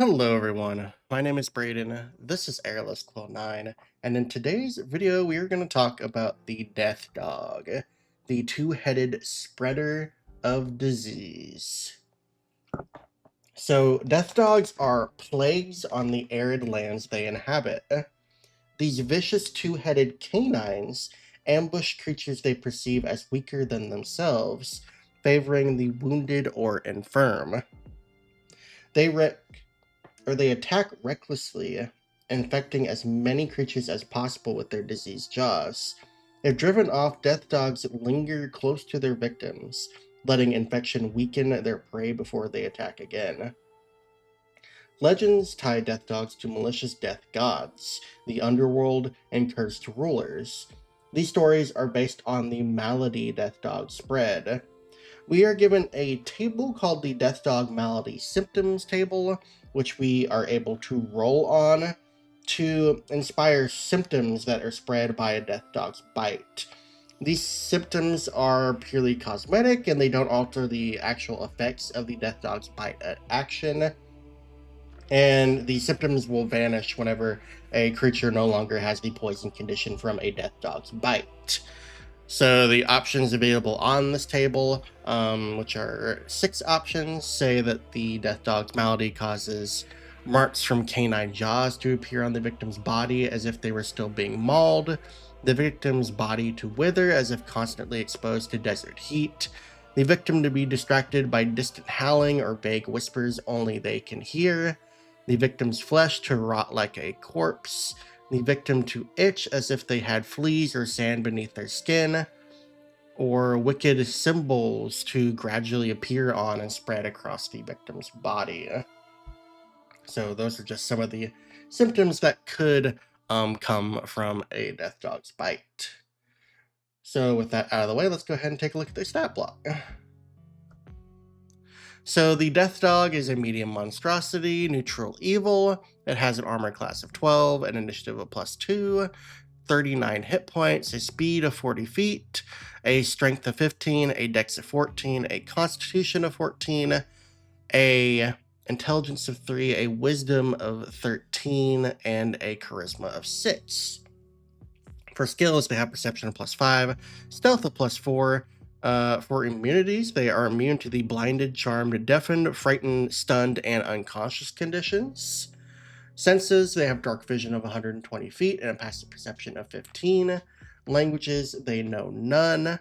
Hello everyone, my name is Brayden, this is Airless Quill 9, and in today's video we are going to talk about the Death Dog, the two-headed spreader of disease. So, Death Dogs are plagues on the arid lands they inhabit. These vicious two-headed canines ambush creatures they perceive as weaker than themselves, favoring the wounded or infirm. They they attack recklessly, infecting as many creatures as possible with their diseased jaws. If driven off, death dogs linger close to their victims, letting infection weaken their prey before they attack again. Legends tie death dogs to malicious death gods, the underworld, and cursed rulers. These stories are based on the malady death dogs spread. We are given a table called the Death Dog Malady Symptoms Table, which we are able to roll on to inspire symptoms that are spread by a death dog's bite. These symptoms are purely cosmetic and they don't alter the actual effects of the death dog's bite action. And the symptoms will vanish whenever a creature no longer has the poison condition from a death dog's bite. So the options available on this table, which are 6 options, say that the death dog's malady causes marks from canine jaws to appear on the victim's body as if they were still being mauled, the victim's body to wither as if constantly exposed to desert heat, the victim to be distracted by distant howling or vague whispers only they can hear, the victim's flesh to rot like a corpse, the victim to itch as if they had fleas or sand beneath their skin, or wicked symbols to gradually appear on and spread across the victim's body. So those are just some of the symptoms that could come from a death dog's bite. So with that out of the way, let's go ahead and take a look at the stat block. So the Death Dog is a medium monstrosity, neutral evil. It has an armor class of 12, an initiative of +2, 39 hit points, a speed of 40 feet, a strength of 15, a dex of 14, a constitution of 14, a intelligence of 3, a wisdom of 13, and a charisma of 6. For skills, they have perception of +5, stealth of +4. For immunities, they are immune to the blinded, charmed, deafened, frightened, stunned, and unconscious conditions. Senses, they have dark vision of 120 feet and a passive perception of 15. Languages, they know none.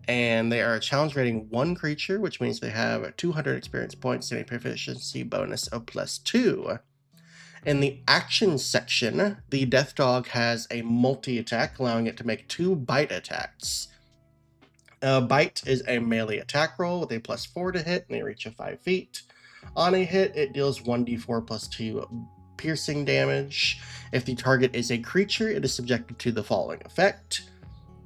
And they are a challenge rating 1 creature, which means they have 200 experience points and a proficiency bonus of +2. In the action section, the Death Dog has a multi-attack, allowing it to make 2 bite attacks. Bite is a melee attack roll with a +4 to hit and a reach of 5 feet. On a hit, it deals 1d4 +2 piercing damage. If the target is a creature, it is subjected to the following effect.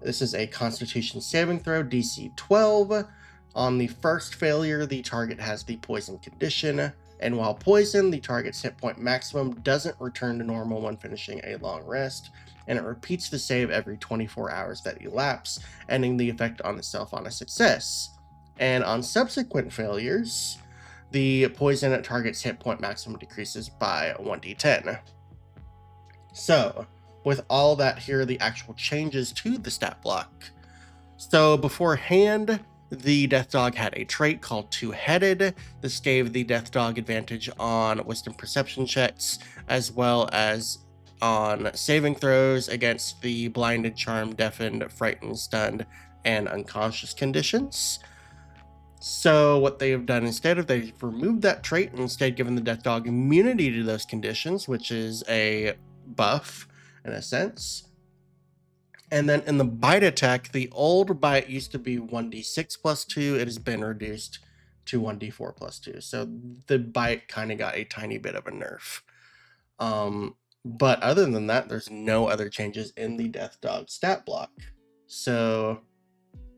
This is a Constitution saving throw, DC 12. On the first failure, the target has the poison condition, and while poisoned, the target's hit point maximum doesn't return to normal when finishing a long rest, and it repeats the save every 24 hours that elapse, ending the effect on itself on a success. And on subsequent failures, the poison at target's hit point maximum decreases by 1d10. So, with all that, here are the actual changes to the stat block. So, beforehand, the Death Dog had a trait called Two-Headed. This gave the Death Dog advantage on wisdom perception checks, as well as on saving throws against the blinded, charmed, deafened, frightened, stunned, and unconscious conditions. So what they've done instead of they've removed that trait and instead given the Death Dog immunity to those conditions, which is a buff in a sense. And then in the bite attack, the old bite used to be 1d6 +2. It has been reduced to 1d4 +2. So the bite kind of got a tiny bit of a nerf. But other than that, there's no other changes in the Death Dog stat block. So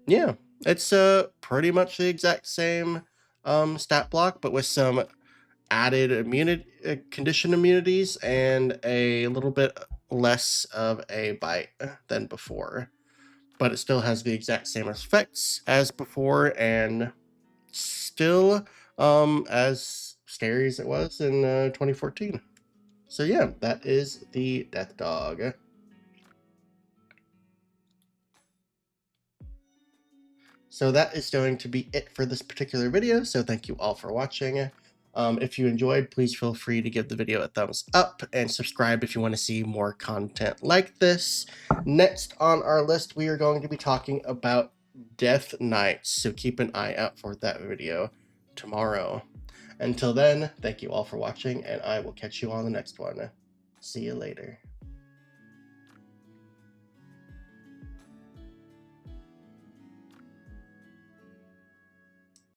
yeah, it's pretty much the exact same stat block, but with some added immunity, condition immunities, and a little bit less of a bite than before. But it still has the exact same effects as before, and still scary as it was in 2014. So yeah, that is the Death Dog. So that is going to be it for this particular video. So thank you all for watching. If you enjoyed, please feel free to give the video a thumbs up and subscribe if you want to see more content like this. Next on our list, we are going to be talking about Death Knights. So keep an eye out for that video tomorrow. Until then, thank you all for watching, and I will catch you on the next one. See you later.